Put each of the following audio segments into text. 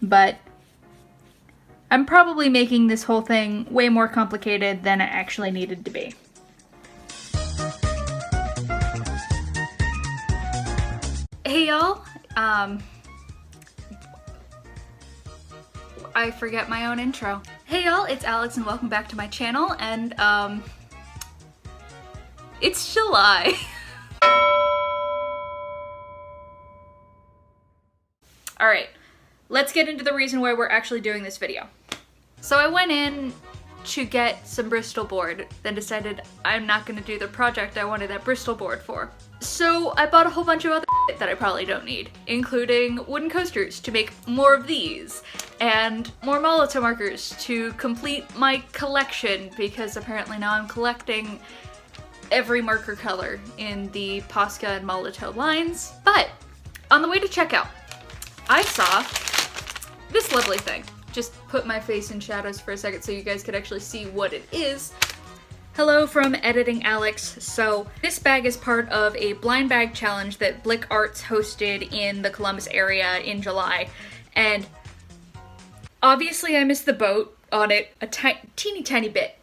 but I'm probably making this whole thing way more complicated than it actually needed to be. Hey y'all, I forget my own intro. Hey y'all, it's Alex and welcome back to my channel, and it's July. Alright, let's get into the reason why we're actually doing this video. So I went in to get some Bristol board, then decided I'm not gonna do the project I wanted that Bristol board for. So I bought a whole bunch of other shit that I probably don't need, including wooden coasters to make more of these, and more Molotow markers to complete my collection, because apparently now I'm collecting every marker color in the Posca and Molotow lines. But on the way to checkout, I saw this lovely thing. Just put my face in shadows for a second so you guys could actually see what it is. Hello from Editing Alex. So this bag is part of a blind bag challenge that Blick Arts hosted in the Columbus area in July. And obviously I missed the boat on it a teeny tiny bit.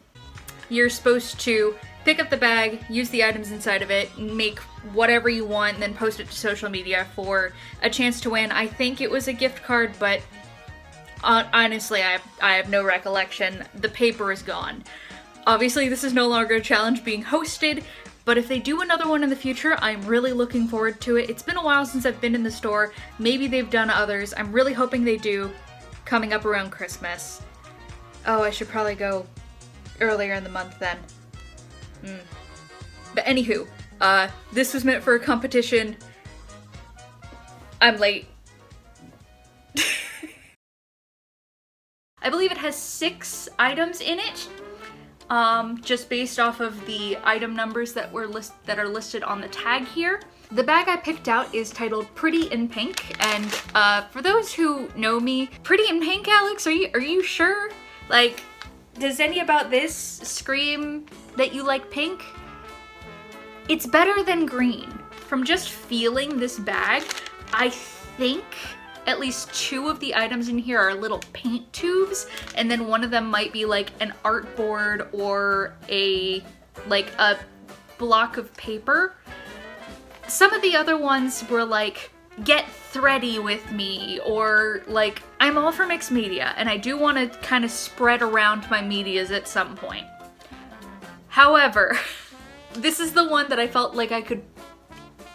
You're supposed to pick up the bag, use the items inside of it, make whatever you want, and then post it to social media for a chance to win. I think it was a gift card, but honestly, I have no recollection. The paper is gone. Obviously, this is no longer a challenge being hosted, but if they do another one in the future, I'm really looking forward to it. It's been a while since I've been in the store. Maybe they've done others. I'm really hoping they do, coming up around Christmas. Oh, I should probably go earlier in the month then. But anywho, this was meant for a competition. I'm late. I believe it has 6 items in it, just based off of the item numbers that are listed on the tag here. The bag I picked out is titled Pretty in Pink, and for those who know me, Pretty in Pink, Alex, are you sure? Like, does any about this scream that you like pink? It's better than green. From just feeling this bag, I think at least 2 of the items in here are little paint tubes, and then one of them might be like an artboard or a block of paper. Some of the other ones were like, get thready with me, or like, I'm all for mixed media, and I do want to kind of spread around my medias at some point. However, this is the one that I felt like I could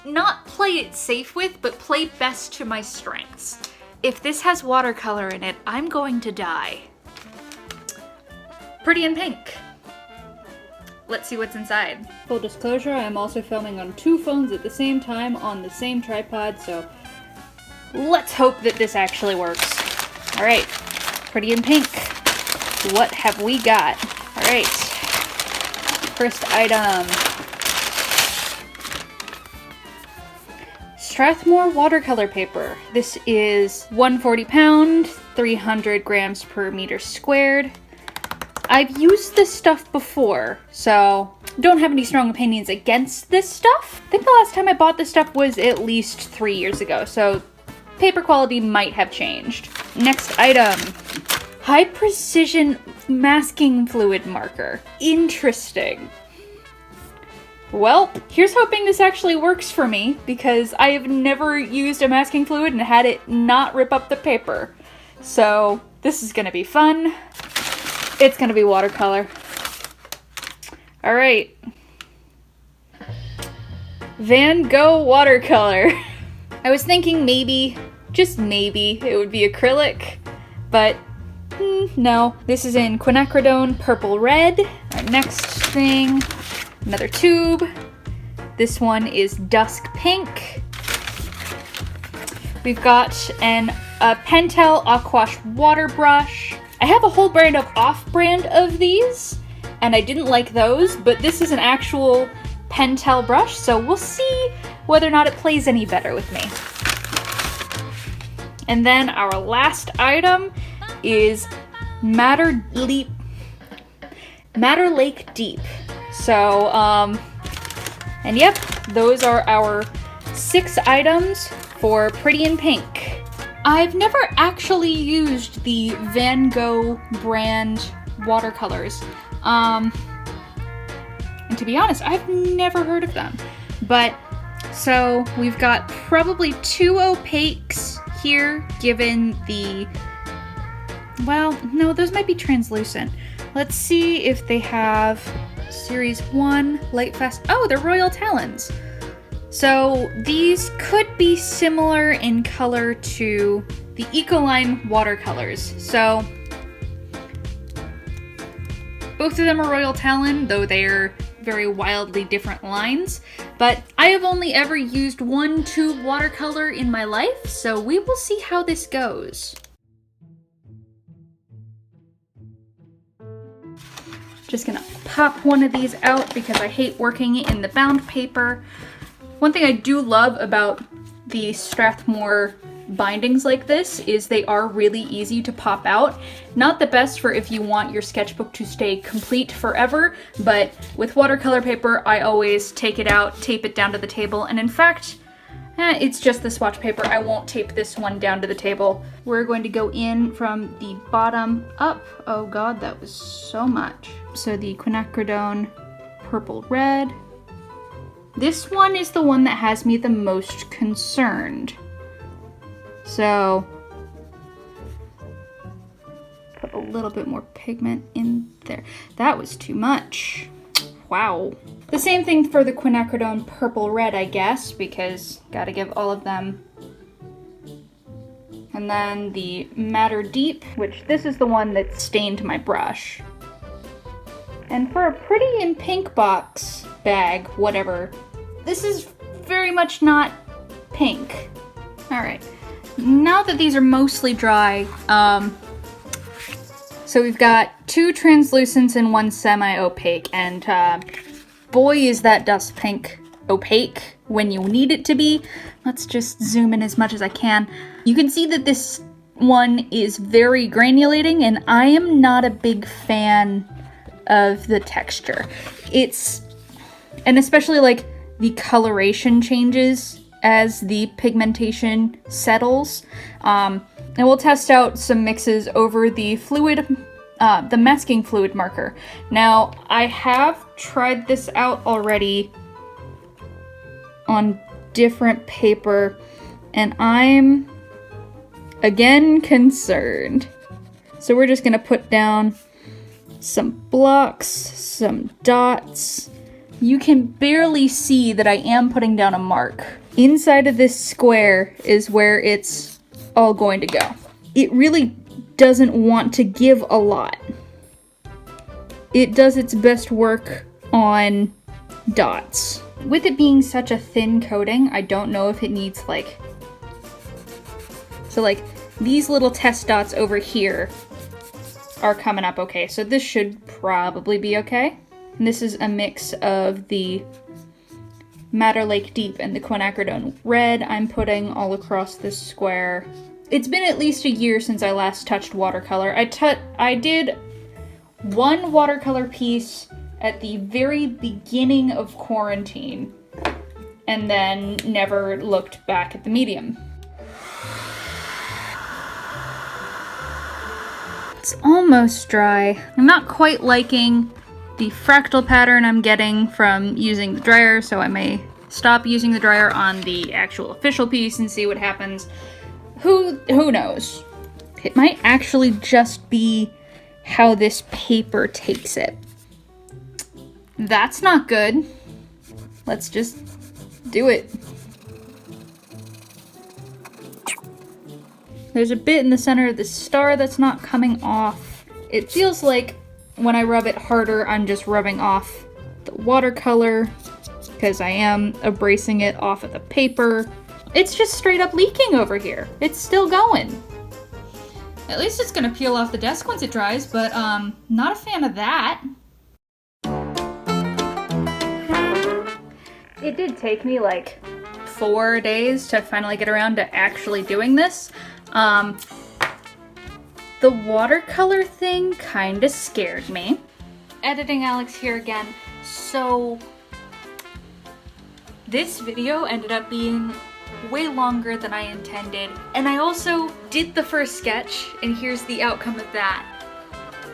not play it safe with, but play best to my strengths. If this has watercolor in it, I'm going to die. Pretty in Pink. Let's see what's inside. Full disclosure, I am also filming on 2 phones at the same time on the same tripod, so let's hope that this actually works. All right, Pretty in Pink. What have we got? All right, first item. Strathmore watercolor paper. This is 140 pound, 300 grams per meter squared. I've used this stuff before, so don't have any strong opinions against this stuff. I think the last time I bought this stuff was at least 3 years ago, so paper quality might have changed. Next item, high precision masking fluid marker. Interesting. Well, here's hoping this actually works for me, because I have never used a masking fluid and had it not rip up the paper. So this is gonna be fun. It's gonna be watercolor. All right. Van Gogh watercolor. I was thinking maybe, just maybe, it would be acrylic, but no. This is in quinacridone purple red. Our next thing, another tube. This one is dusk pink. We've got a Pentel Aquash water brush. I have a whole brand of off-brand of these, and I didn't like those, but this is an actual Pentel brush, so we'll see whether or not it plays any better with me. And then our last item is Matter Lake Deep. So, and yep, those are our 6 items for Pretty in Pink. I've never actually used the Van Gogh brand watercolors. And to be honest, I've never heard of them. But, so we've got probably 2 opaques here, given the, well, no, those might be translucent. Let's see if they have Series 1, Light Fast, oh, they're Royal Talons. So these could be similar in color to the Ecoline watercolors. So both of them are Royal Talon, though they're very wildly different lines. But I have only ever used 1 tube watercolor in my life, so we will see how this goes. Just gonna pop one of these out because I hate working in the bound paper. One thing I do love about the Strathmore bindings like this is they are really easy to pop out. Not the best for if you want your sketchbook to stay complete forever, but with watercolor paper, I always take it out, tape it down to the table, and in fact, it's just the swatch paper. I won't tape this one down to the table. We're going to go in from the bottom up. Oh god, that was so much. So the quinacridone purple red. This one is the one that has me the most concerned. So, put a little bit more pigment in there. That was too much. Wow. The same thing for the quinacridone purple red, I guess, because gotta give all of them. And then the Matter Deep, which this is the one that stained my brush. And for a pretty in pink box bag, whatever, this is very much not pink. All right, now that these are mostly dry, so we've got 2 translucents and 1 semi-opaque, and boy is that dust pink opaque when you need it to be. Let's just zoom in as much as I can. You can see that this one is very granulating, and I am not a big fan of the texture. And especially like the coloration changes as the pigmentation settles. And we'll test out some mixes over the fluid, the masking fluid marker. Now, I have tried this out already on different paper, and I'm, again, concerned. So we're just gonna put down some blocks, some dots. You can barely see that I am putting down a mark. Inside of this square is where it's all going to go. It really doesn't want to give a lot. It does its best work on dots. With it being such a thin coating, I don't know if it needs like... So like, these little test dots over here are coming up okay, so this should probably be okay. And this is a mix of the Madder Lake Deep and the quinacridone red I'm putting all across this square. It's been at least a year since I last touched watercolor. I did one watercolor piece at the very beginning of quarantine and then never looked back at the medium. It's almost dry. I'm not quite liking the fractal pattern I'm getting from using the dryer, so I may stop using the dryer on the actual official piece and see what happens. Who knows? It might actually just be how this paper takes it. That's not good. Let's just do it. There's a bit in the center of the star that's not coming off. It feels like when I rub it harder, I'm just rubbing off the watercolor because I am abrasing it off of the paper. It's just straight up leaking over here. It's still going. At least it's gonna peel off the desk once it dries, but not a fan of that. It did take me like 4 days to finally get around to actually doing this. The watercolor thing kinda scared me. Editing Alex here again. So this video ended up being way longer than I intended. And I also did the first sketch, and here's the outcome of that.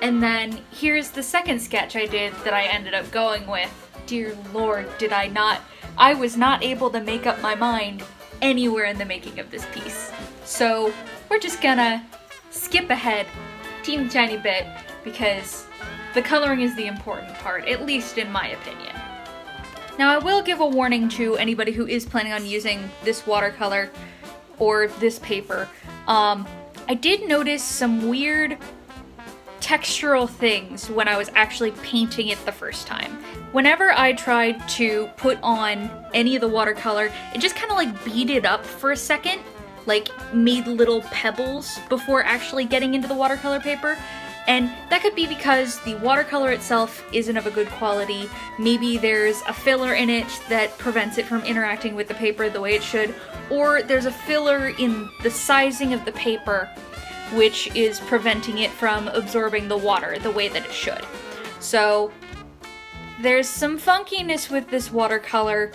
And then here's the second sketch I did that I ended up going with. Dear Lord, I was not able to make up my mind anywhere in the making of this piece. So we're just gonna skip ahead teeny tiny bit because the coloring is the important part, at least in my opinion. Now I will give a warning to anybody who is planning on using this watercolor or this paper. I did notice some weird textural things when I was actually painting it the first time. Whenever I tried to put on any of the watercolor, it just kind of like beaded up for a second, like made little pebbles before actually getting into the watercolor paper. And that could be because the watercolor itself isn't of a good quality. Maybe there's a filler in it that prevents it from interacting with the paper the way it should, or there's a filler in the sizing of the paper which is preventing it from absorbing the water the way that it should. So there's some funkiness with this watercolor.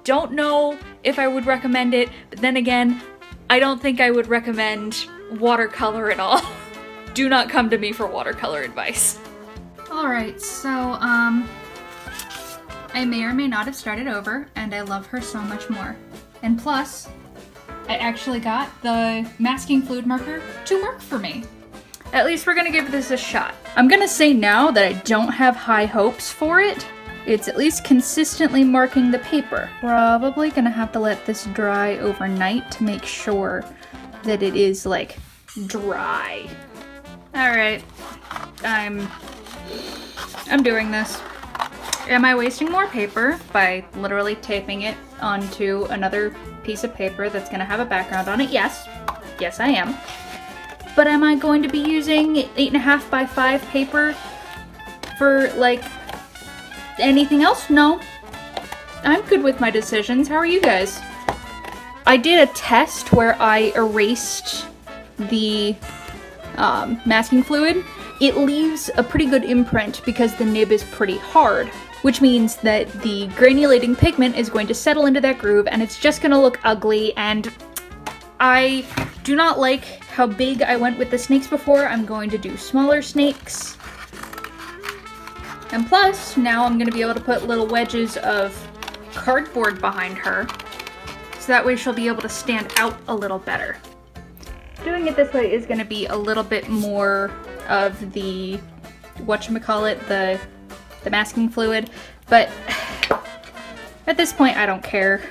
Don't know if I would recommend it, but then again, I don't think I would recommend watercolor at all. Do not come to me for watercolor advice. Alright, so I may or may not have started over, and I love her so much more. And plus, I actually got the masking fluid marker to work for me. At least we're gonna give this a shot. I'm gonna say now that I don't have high hopes for it. It's at least consistently marking the paper. Probably gonna have to let this dry overnight to make sure that it is like dry. Alright, I'm doing this. Am I wasting more paper by literally taping it onto another piece of paper that's gonna have a background on it? Yes. Yes, I am. But am I going to be using 8.5 by 5 paper for, like, anything else? No. I'm good with my decisions. How are you guys? I did a test where I erased the masking fluid. It leaves a pretty good imprint because the nib is pretty hard, which means that the granulating pigment is going to settle into that groove and it's just gonna look ugly, and I do not like how big I went with the snakes before. I'm going to do smaller snakes. And plus, now I'm gonna be able to put little wedges of cardboard behind her, so that way she'll be able to stand out a little better. Doing it this way is gonna be a little bit more of the, whatchamacallit, the masking fluid, but at this point I don't care.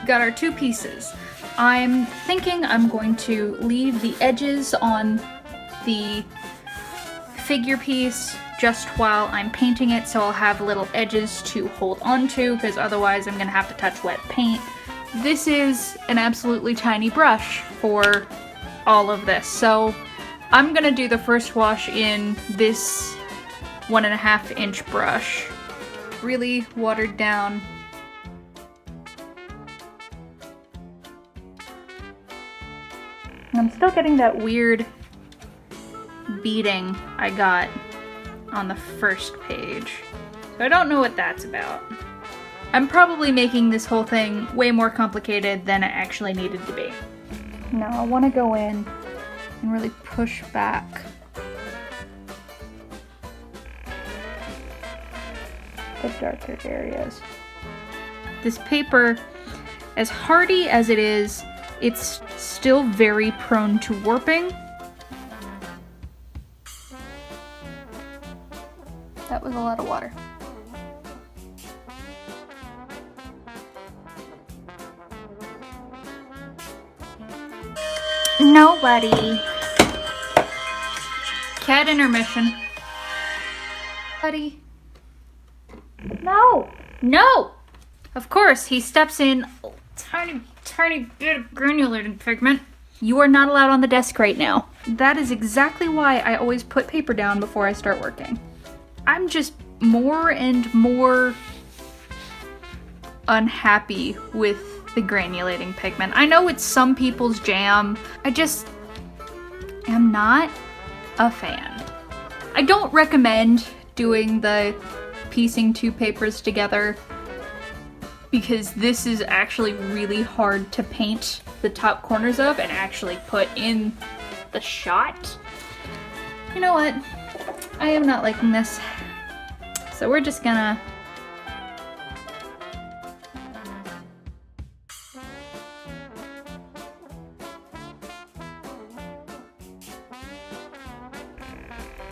Got our two pieces. I'm thinking I'm going to leave the edges on the figure piece just while I'm painting it, so I'll have little edges to hold onto, because otherwise I'm gonna have to touch wet paint. This is an absolutely tiny brush for all of this, so I'm gonna do the first wash in this 1.5 inch brush. Really watered down. I'm still getting that weird beading I got on the first page. So I don't know what that's about. I'm probably making this whole thing way more complicated than it actually needed to be. Now I want to go in and really push back the darker areas. This paper, as hardy as it is, it's still very prone to warping. That was a lot of water. Nobody. Cat intermission. Buddy. No! No! Of course, he steps in a tiny bit of granulated pigment. You are not allowed on the desk right now. That is exactly why I always put paper down before I start working. I'm just more and more unhappy with the granulating pigment. I know it's some people's jam. I just am not a fan. I don't recommend doing the piecing two papers together because this is actually really hard to paint the top corners of and actually put in the shot. You know what? I am not liking this. So we're just gonna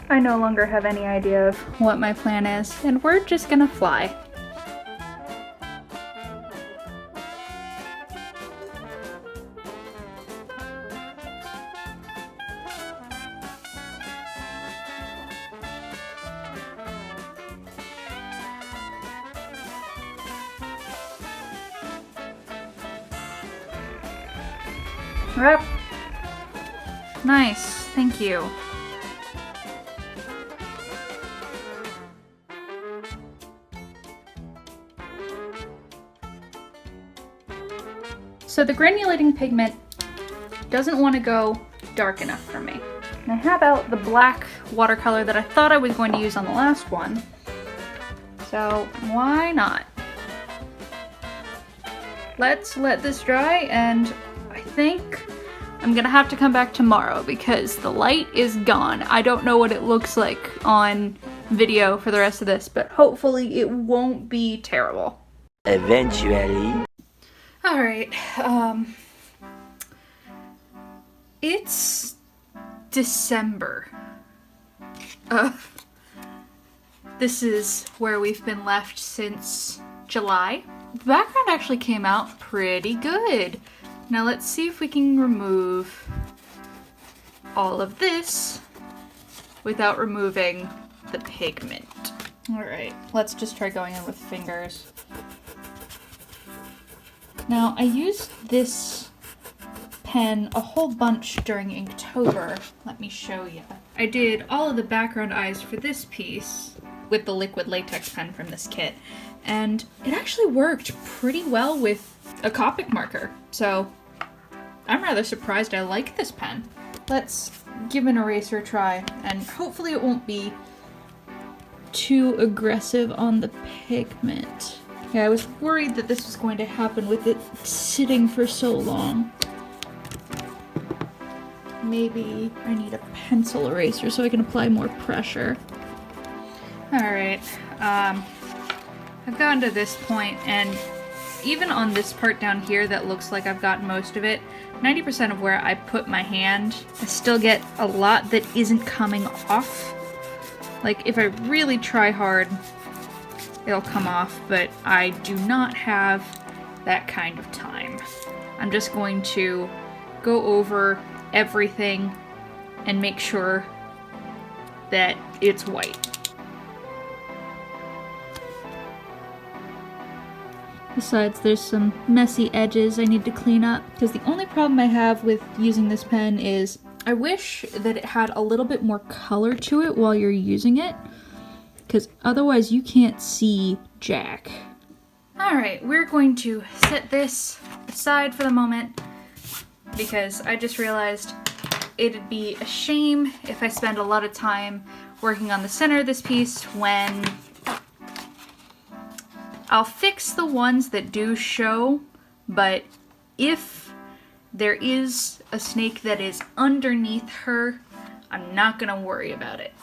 I no longer have any idea of what my plan is, and we're just gonna fly. Yep. Nice, thank you. So the granulating pigment doesn't want to go dark enough for me. And I have out the black watercolor that I thought I was going to use on the last one. So why not? Let's let this dry, and I think I'm gonna have to come back tomorrow because the light is gone. I don't know what it looks like on video for the rest of this, but hopefully it won't be terrible. Eventually. Alright, it's December. This is where we've been left since July. The background actually came out pretty good. Now let's see if we can remove all of this without removing the pigment. Alright, let's just try going in with fingers. Now, I used this pen a whole bunch during Inktober. Let me show you. I did all of the background eyes for this piece with the liquid latex pen from this kit, and it actually worked pretty well with a Copic marker. So, I'm rather surprised I like this pen. Let's give an eraser a try, and hopefully it won't be too aggressive on the pigment. Yeah, I was worried that this was going to happen with it sitting for so long. Maybe I need a pencil eraser so I can apply more pressure. Alright, I've gotten to this point, and even on this part down here that looks like I've got most of it, 90% of where I put my hand, I still get a lot that isn't coming off. Like, if I really try hard, it'll come off, but I do not have that kind of time. I'm just going to go over everything and make sure that it's white. Besides, there's some messy edges I need to clean up, because the only problem I have with using this pen is I wish that it had a little bit more color to it while you're using it, because otherwise you can't see jack. Alright, we're going to set this aside for the moment because I just realized it'd be a shame if I spend a lot of time working on the center of this piece when I'll fix the ones that do show, but if there is a snake that is underneath her, I'm not gonna worry about it.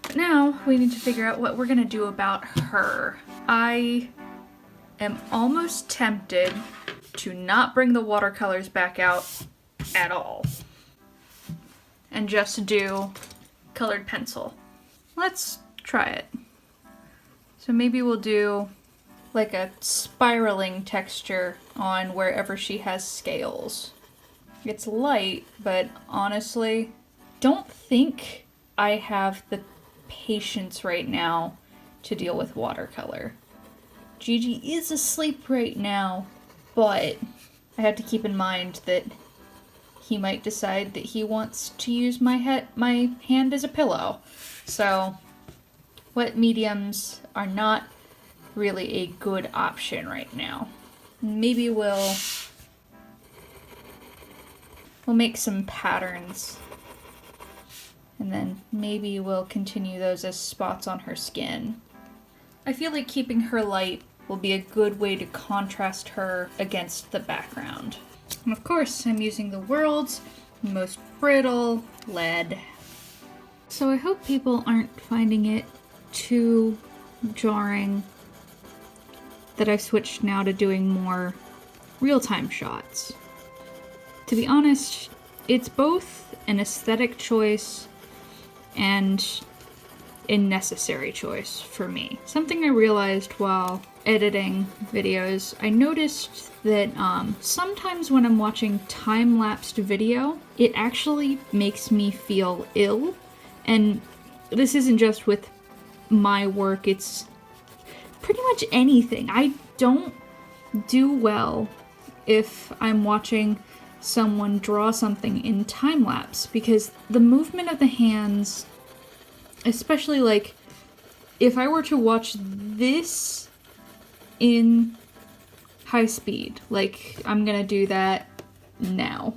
But now we need to figure out what we're gonna do about her. I am almost tempted to not bring the watercolors back out at all and just do colored pencil. Let's try it. So maybe we'll do like a spiraling texture on wherever she has scales. It's light, but honestly, don't think I have the patience right now to deal with watercolor. Gigi is asleep right now, but I have to keep in mind that he might decide that he wants to use my hand as a pillow. So wet mediums are not really a good option right now. Maybe we'll make some patterns, and then maybe we'll continue those as spots on her skin. I feel like keeping her light will be a good way to contrast her against the background. And of course, I'm using the world's most brittle lead. So I hope people aren't finding it too jarring that I've switched now to doing more real-time shots. To be honest, it's both an aesthetic choice and a necessary choice for me. Something I realized while editing videos, I noticed that sometimes when I'm watching time-lapsed video, it actually makes me feel ill. And this isn't just with my work, it's pretty much anything. I don't do well if I'm watching someone draw something in time-lapse, because the movement of the hands, especially like if I were to watch this in high speed, like I'm gonna do that now.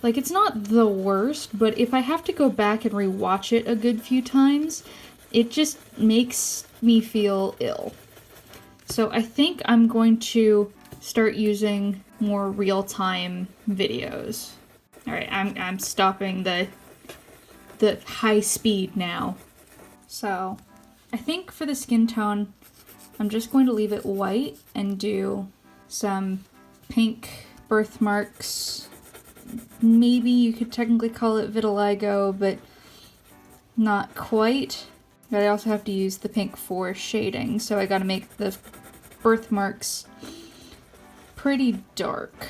Like, it's not the worst, but if I have to go back and rewatch it a good few times, it just makes me feel ill. So I think I'm going to start using more real-time videos. Alright, I'm stopping the high speed now. So I think for the skin tone, I'm just going to leave it white and do some pink birthmarks. Maybe you could technically call it vitiligo, but not quite. But I also have to use the pink for shading, so I gotta make the birthmarks pretty dark.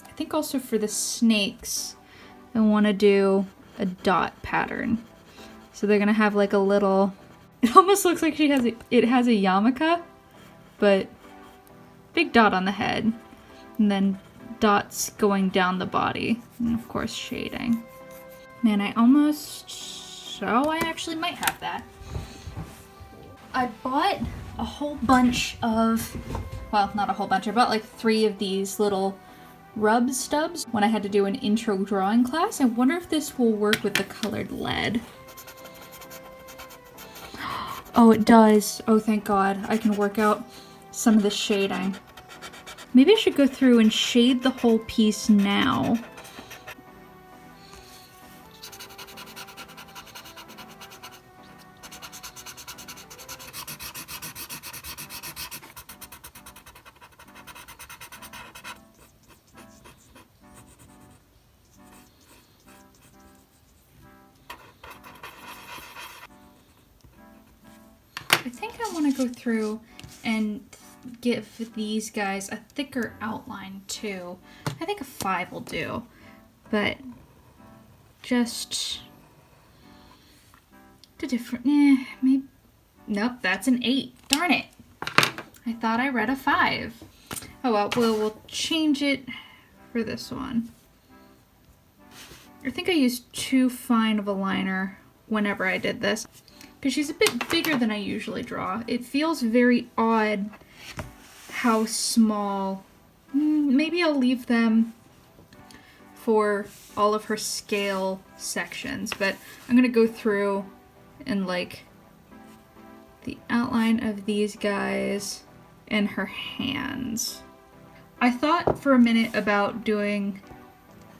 I think also for the snakes, I want to do a dot pattern. So they're gonna have like a little, it almost looks like it has a yarmulke, but big dot on the head, and then dots going down the body, and of course shading. Man, I actually might have that. I bought a whole bunch of, well, not a whole bunch, I bought like 3 of these little rub stubs when I had to do an intro drawing class. I wonder if this will work with the colored lead. Oh, it does. Oh, thank God. I can work out some of the shading. Maybe I should go through and shade the whole piece now. I think I want to go through and give these guys a thicker outline too. I think a 5 will do, but just the different, maybe, nope, that's an 8. Darn it. I thought I read a 5. Oh well, we'll change it for this one. I think I used too fine of a liner whenever I did this, because she's a bit bigger than I usually draw. It feels very odd how small. Maybe I'll leave them for all of her scale sections, but I'm gonna go through and like the outline of these guys and her hands. I thought for a minute about doing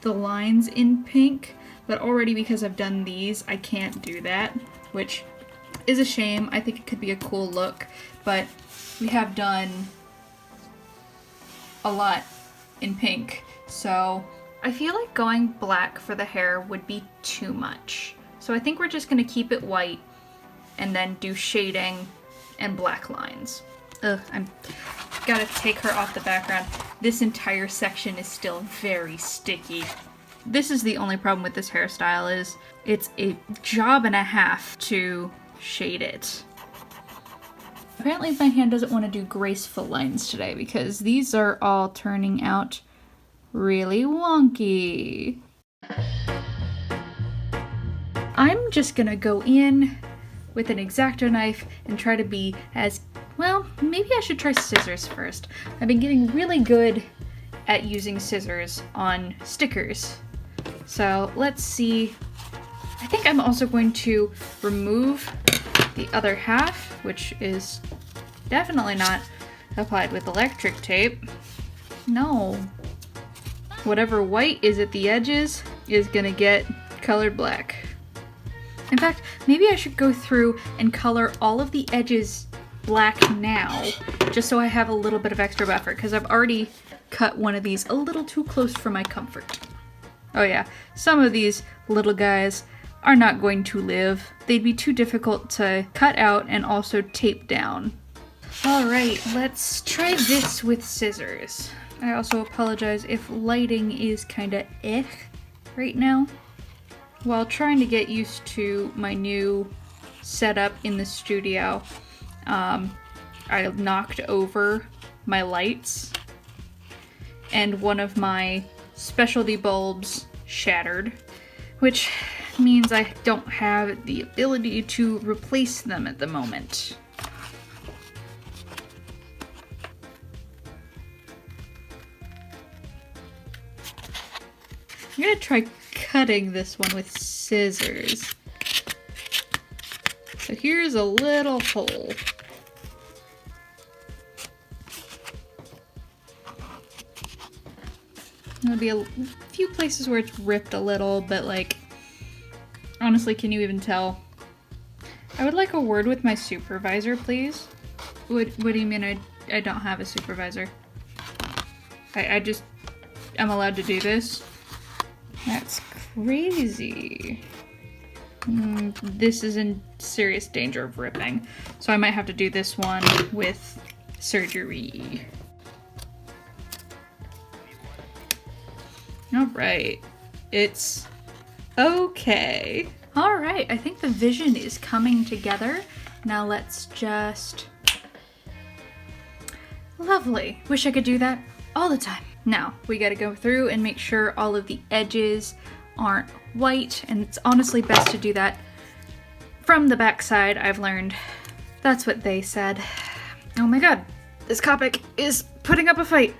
the lines in pink, but already because I've done these, I can't do that, which is a shame. I think it could be a cool look, but we have done a lot in pink, so I feel like going black for the hair would be too much. So I think we're just gonna keep it white and then do shading and black lines. Ugh, I'm gotta take her off the background. This entire section is still very sticky. This is the only problem with this hairstyle, is it's a job and a half to shade it. Apparently my hand doesn't want to do graceful lines today because these are all turning out really wonky. I'm just gonna go in with an X-Acto knife and try to be as, well, maybe I should try scissors first. I've been getting really good at using scissors on stickers. So let's see. I think I'm also going to remove the other half, which is definitely not applied with electric tape. No. Whatever white is at the edges is gonna get colored black. In fact, maybe I should go through and color all of the edges black now, just so I have a little bit of extra buffer, because I've already cut one of these a little too close for my comfort. Oh yeah, some of these little guys are not going to live. They'd be too difficult to cut out and also tape down. Alright, let's try this with scissors. I also apologize if lighting is kinda right now. While trying to get used to my new setup in the studio, I knocked over my lights and one of my specialty bulbs shattered, which means I don't have the ability to replace them at the moment. I'm gonna try cutting this one with scissors. So here's a little hole. There'll be a few places where it's ripped a little, but like, honestly, can you even tell? I would like a word with my supervisor, please. What do you mean I don't have a supervisor? I'm allowed to do this? That's crazy. This is in serious danger of ripping, so I might have to do this one with surgery. Alright, it's okay. Alright, I think the vision is coming together. Now let's just... Lovely. Wish I could do that all the time. Now, we gotta go through and make sure all of the edges aren't white, and it's honestly best to do that from the back side, I've learned. That's what they said. Oh my god, this Copic is putting up a fight.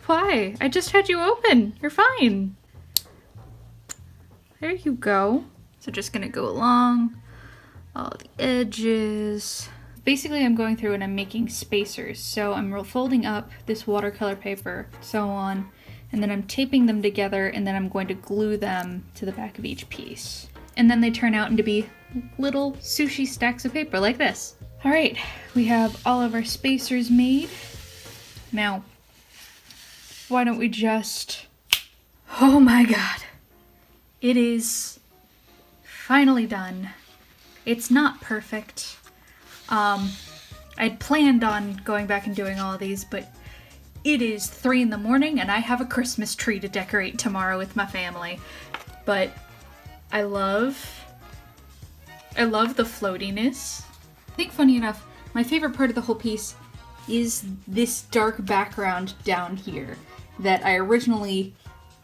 Why? I just had you open. You're fine. There you go. So just gonna go along all the edges. Basically, I'm going through and I'm making spacers. So I'm folding up this watercolor paper, so on, and then I'm taping them together, and then I'm going to glue them to the back of each piece. And then they turn out into be little sushi stacks of paper like this. All right, we have all of our spacers made. Now, why don't we just... Oh my god. It is finally done. It's not perfect. I'd planned on going back and doing all of these, but it is 3 in the morning and I have a Christmas tree to decorate tomorrow with my family. But I love the floatiness. I think, funny enough, my favorite part of the whole piece is this dark background down here that I originally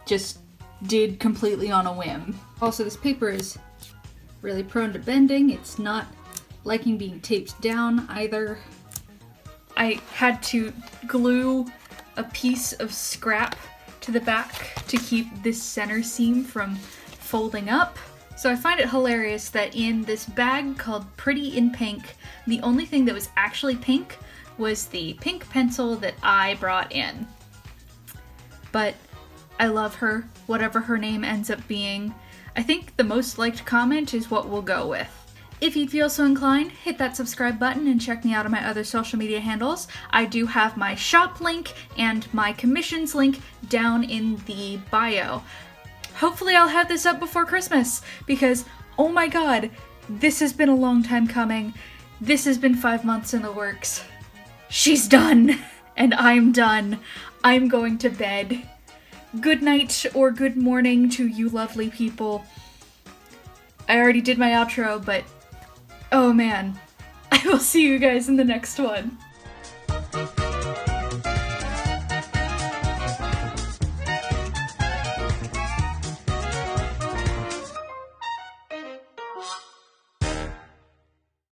just did completely on a whim. Also, this paper is really prone to bending. It's not liking being taped down either. I had to glue a piece of scrap to the back to keep this center seam from folding up. So I find it hilarious that in this bag called Pretty in Pink, the only thing that was actually pink was the pink pencil that I brought in. But I love her, whatever her name ends up being. I think the most liked comment is what we'll go with. If you feel so inclined, hit that subscribe button and check me out on my other social media handles. I do have my shop link and my commissions link down in the bio. Hopefully I'll have this up before Christmas, because oh my god, this has been a long time coming. This has been 5 months in the works. She's done, and I'm done. I'm going to bed. Good night or good morning to you lovely people. I already did my outro, but oh man, I will see you guys in the next one.